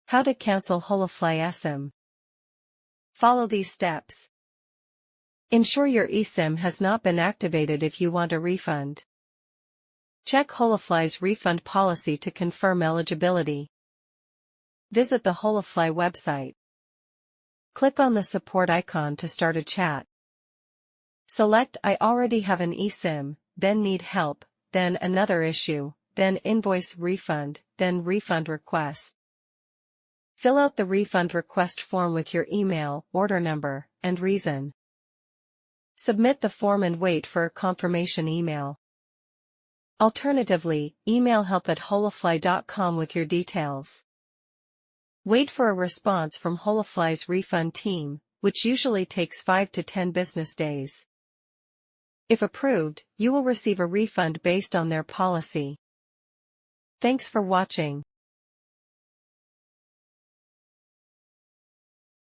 How to cancel Holafly eSIM. Follow these steps. Ensure your eSIM has not been activated if you want a refund. Check Holafly's refund policy to confirm eligibility. Visit the Holafly website. Click on the support icon to start a chat. Select I already have an eSIM, then need help, then another issue, then invoice refund, then refund request. Fill out the refund request form with your email, order number, and reason. Submit the form and wait for a confirmation email. Alternatively, email help@holafly.com with your details. Wait for a response from Holafly's refund team, which usually takes 5 to 10 business days. If approved, you will receive a refund based on their policy. Thanks for watching.